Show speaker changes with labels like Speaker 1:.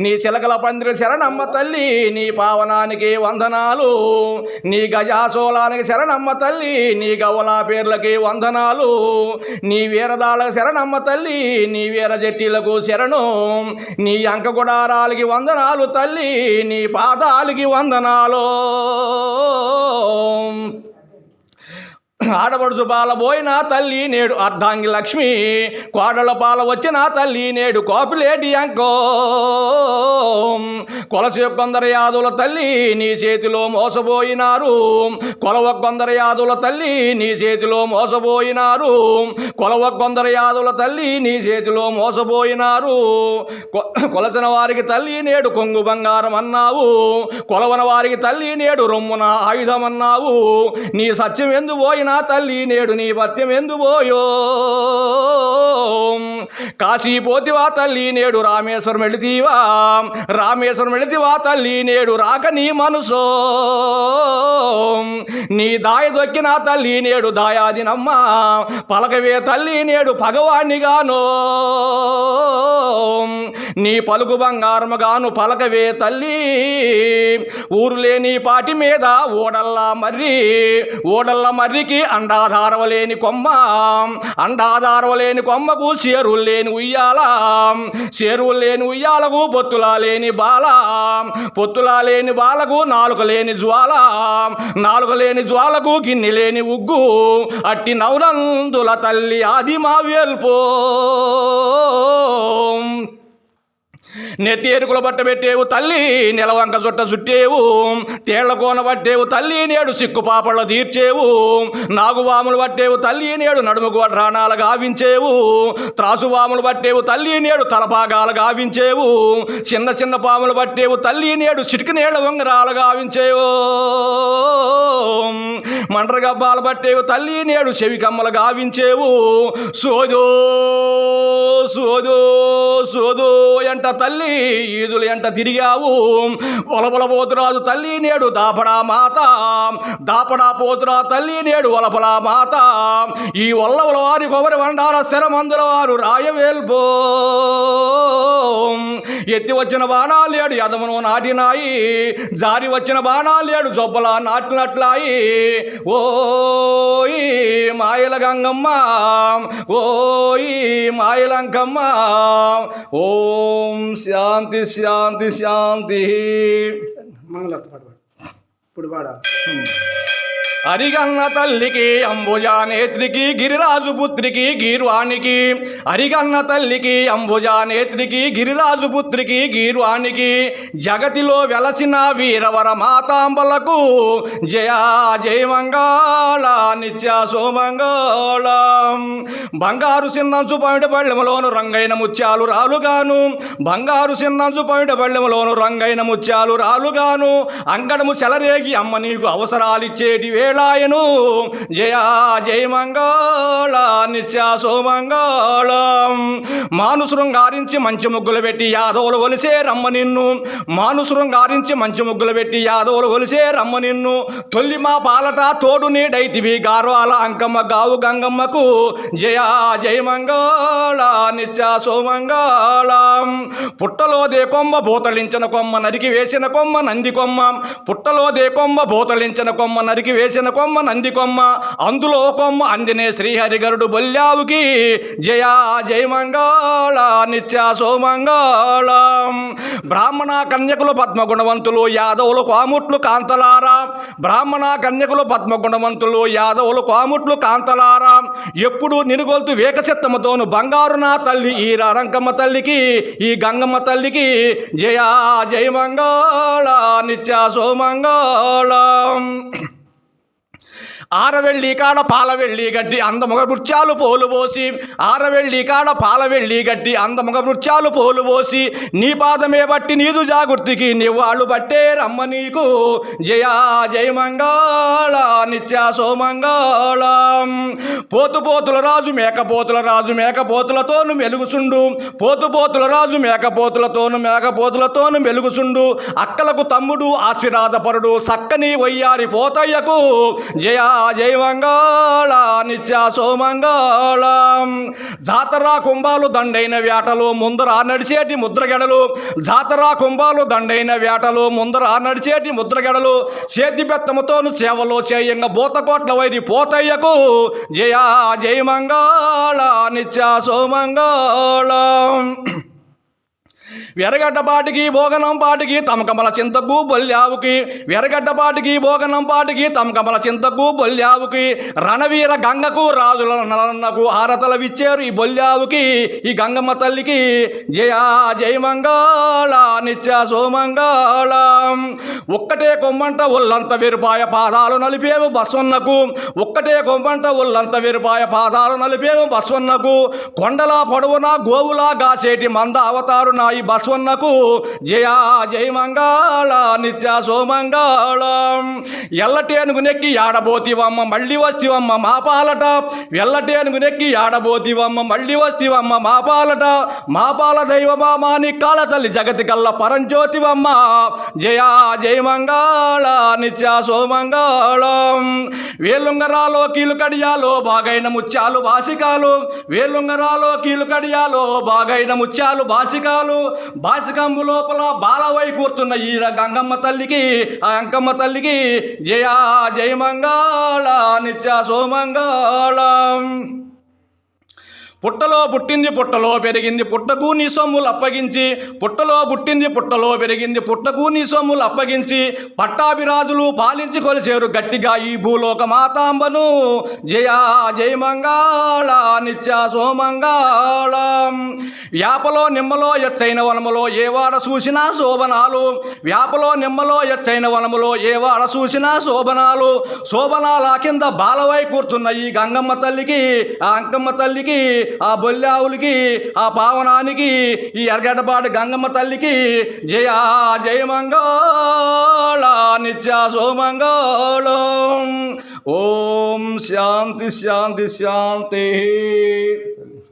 Speaker 1: నీ చిలకల పందిరి శరణమ్మ తల్లి నీ పావనానికి వందనాలు, నీ గజాసోలానికి శరణమ్మ తల్లి నీ గవలా పేర్లకి వందనాలు, నీ వీరదాళ్ళకి శరణమ్మ తల్లి నీ వీర జట్టీలకు శరణు, నీ అంకగుడారాలకి వందనాలు తల్లి నీ పాదాలకి వందనాలు. ఆడపడుచు పాల పోయిన తల్లి నేడు అర్ధాంగి లక్ష్మి, కోడళ్ళ పాల వచ్చిన తల్లి నేడు కోపిలేటి అంకో. కొలసే కొందరు యాదుల తల్లి నీ చేతిలో మోసపోయినారు, కొలవ కొందరు యాదుల తల్లి నీ చేతిలో మోసపోయినారు, కొలవ కొందరు యాదుల తల్లి నీ చేతిలో మోసపోయినారు. కొలసిన వారికి తల్లి నేడు కొంగు బంగారం అన్నావు, కొలవన వారికి తల్లి నేడు రొమ్మున ఆయుధం అన్నావు. నీ సత్యం ఎందు పోయినా తల్లి నేడు నీ పత్యం ఎందు పోయో. కాశీ పోతివా తల్లి నేడు రామేశ్వరం వెళితీవా, రామేశ్వరం వెళితివా తల్లి నేడు రాక నీ మనసో. నీ దాయ దొక్కిన తల్లి నేడు దాయాదినమ్మ, పలకవే తల్లి నేడు భగవానిగాను. నీ పలుకు బంగారముగాను పలకవే తల్లి, ఊరులేని పాటి మీద ఓడల్ల మర్రికి అండాధారవలేని కొమ్మ, అండాధారవలేని కొమ్మకు చేరువు లేని ఉయ్యాల, చేరువు లేని ఉయ్యాలకు పొత్తులా లేని బాల, పొత్తులా లేని బాలకు నాలుక లేని జ్వాల, నాలుక లేని జ్వాలకు గిన్నె లేని ఉగ్గు. అట్టి నవరందుల తల్లి ఆది మా వేల్పో. నెత్తి ఎరుకుల బట్ట పెట్టేవు తల్లి నెలవంక చుట్ట చుట్టేవు, తేళ్ల కోన పట్టేవు తల్లి నేడు సిక్కు పాపళ్ళ తీర్చేవు, నాగువాములు పట్టేవు తల్లి నేడు నడుముకు వడ్రాణాలు గావించేవు, త్రాసువాములు పట్టేవు తల్లి నేడు తలపాగాలు గావించేవు, చిన్న చిన్న పాములు పట్టేవు తల్లి నేడు చిటికి నీళ్ల ఉంగరాలు గావించేవు, మండ్రగబ్బాలు పట్టేవు తల్లి నేడు చెవికమ్మలు గావించేవు. సోదో సోదో సోదో ఎంట తల్లి ఈదులు ఎంట తిరిగావు, ఒలపల పోతురాజు తల్లి నేడు దాపడా మాత, దాపడా పోతురా తల్లి నేడు ఒలపలా మాత. ఈ ఒల్లవల వారి కొబ్బరి వండాల స్థిరమందుల వారు రాయవేల్పో. ఎత్తి వచ్చిన బాణాలేడు ఎదమును నాటినాయి, జారి వచ్చిన బాణాలేడు జొబ్బలా నాటినట్లాయి. ఓయి మాయల గంగమ్మ, ఓయి మాయలంకమ్మ. ఓం శాంతి శాంతి శాంతి.
Speaker 2: మంగళార్త పాట ఇప్పుడు పాడ.
Speaker 1: అరిగన్న తల్లికి అంబుజా నేత్రికి గిరిరాజు పుత్రికి గీర్వాణికి, అరిగన్న తల్లికి అంబుజా నేత్రికి గిరిరాజు పుత్రికి గీర్వాణికి, జగతిలో వెలసిన వీరవర మాతాంబలకు జయా జయమంగళ నిత్య సోమంగళ. బంగారు సిన్నంచు పమిట పళ్ళెములోను రంగైన ముత్యాలు రాలుగాను, బంగారు సిన్నంచు పమిట పళ్ళెములోను రంగైన ముత్యాలు రాలుగాను, అంగడము చెలరేగి అమ్మ నీకు అవసరాలిచ్చేటి వేళాయను. జయా జయమంగళ నిత్య సోమంగళం. మాను శృంగారించి మంచి ముగ్గులు పెట్టి యాదవులు ఒలిసే రమ్మ నిన్ను, మాను శృంగారించి మంచి ముగ్గులు పెట్టి యాదవులు ఒలిసే రమ్మ నిన్ను. తొల్లి మా పాలట తోడు నీడైతివి గార్వాల అంకమ్మ గావు గంగమ్మకు. జయా జయమంగళ నిత్య సోమంగళం. పుట్టలోదే కొమ్మ బోతలించిన కొమ్మ నరికి వేసిన కొమ్మ నంది కొమ్మ, పుట్టలోదే కొమ్మ బోతలించిన కొమ్మ నరికి వేసిన కొమ్మ నంది కొమ్మ, అందులో కొమ్మ అందినే శ్రీహరిగరుడు బొల్లావుకి. జయా జయమంగళ నిత్య సోమంగళం. బ్రాహ్మణ కన్యకులు పద్మగుణవంతులు యాదవులు కోముట్లు కాంతలారా, బ్రాహ్మణ కన్యకులు పద్మగుణవంతులు యాదవులు కోముట్లు కాంతలారా. ఎప్పుడు నినుగొల్తు వేకచిత్తముతోను బంగారు నా తల్లి ఈ రంకమ్మ తల్లికి ఈ గంగమ్మ తల్లికి. జయా జయమంగళ నిత్య సోమంగళం. ఆరవెళ్ళి కాడ పాలవెళ్ళి గడ్డి అందముగ నృత్యాలు పోలు పోసి, ఆరవెళ్ళి కాడ పాలవెళ్ళి గడ్డి అందముగ నృత్యాలు పోలు పోసి, నీ పాదమే బట్టి నీదు జాగృతికి నివ్వాళ్ళు బట్టే రమ్మ నీకు. జయా జయమంగళ నిత్య సోమంగళం. పోతుపోతుల రాజు మేకపోతుల రాజు మేకపోతులతోను మెలుగుసుండు, పోతుపోతుల రాజు మేకపోతులతోను మెలుగుసుండు. అక్కలకు తమ్ముడు ఆశీర్వాదపరుడు సక్కని వయ్యారి పోతయ్యకు. జయా జయ మంగళ నిత్య సోమంగళం. జాతర కుంభాలు దండైన వేటలు ముందర నడిచేటి ముద్రగెడలు, జాతర కుంభాలు దండైన వేటలు ముందర నడిచేటి ముద్రగెడలు, సేద్ది బెత్తముతోను సేవలో చేయంగా బోతకోట్ల వైరి పోతయ్యకు జయ జయ మంగళ నిత్య సోమంగళం. వెరగడ్డ పాటికి భోగనం పాటికి తమకమల చింతకు బొల్యావుకి, వెరగడ్డ పాటికి భోగనం పాటికి తమకమల చింతకు బొల్యావుకి, రణవీర గంగకు రాజుల నలన్నకు హారతల విచ్చారు ఈ బొల్యావుకి ఈ గంగమ్మ తల్లికి జయ జయ మంగళ నిత్య సోమంగళం. ఒక్కటే కొమ్మంట ఒళ్ళంత వెరుపాయ పాదాలు నలిపేవు బస్వన్నకు, ఒక్కటే కొమ్మంట ఒళ్ళంత వెరుపాయ పాదాలు నలిపేవు బస్వన్నకు, కొండల పొడవున గోవులా గాసేటి మంద అవతారు నా ఈ బస్వన్నకు జయ జయ మంగళ నిత్య సోమంగళం. ఎల్లటేనుగు నెక్కి ఆడబోతివమ్మ మళ్ళీ వస్తివమ్మ మా పాలట, ఎల్లటేనుగు నెక్కి ఆడబోతివమ్మ మళ్ళీ వస్తివమ్మ మా పాలట, మా పాల దైవమా నీ కాళ్ళ తల్లి జగతి కల్ల పరంజ్యోతివమ్మ జయ జయ మంగళ నిత్య సోమంగళం. వేలుంగరాలో కీలు కడియాలో బాగైన ముత్యాలు బాసికాలు, వేలుంగరాలో కీలు కడియాలో బాగైన ముత్యాలు బాసికాలు, బాసికంబు లోపల బాలవై కూర్చున్న ఈ గంగమ్మ తల్లికి ఆ అంకమ్మ తల్లికి జయ జయ మంగళ నిత్య సోమంగళం. పుట్టలో పుట్టింది పుట్టలో పెరిగింది పుట్టకు నీ సొమ్ములు అప్పగించి, పుట్టలో పుట్టింది పుట్టలో పెరిగింది పుట్టకు నీ సొమ్ములు అప్పగించి, పట్టాభిరాజులు పాలించి కొలిచేరు గట్టిగా ఈ భూలోక మాతాంబను జయ జయ మంగళ నిత్య సోమంగళం. వ్యాపలో నిమ్మలో ఎచ్చైన వనములో ఏవాడ చూసినా శోభనాలు, వ్యాపలో నిమ్మలో ఎచ్చైన వనములో ఏవాడ చూసినా శోభనాలు, శోభనాల కింద బాలవై కూర్చున్న ఈ గంగమ్మ తల్లికి ఆ అంకమ్మ తల్లికి ఆ బొల్లావులకి ఆ పావనానికి ఈ ఎర్గడ్డపాటి గంగమ్మ తల్లికి జయ జయ మంగళ నిత్య సోమంగళం. ఓం శాంతి శాంతి శాంతి.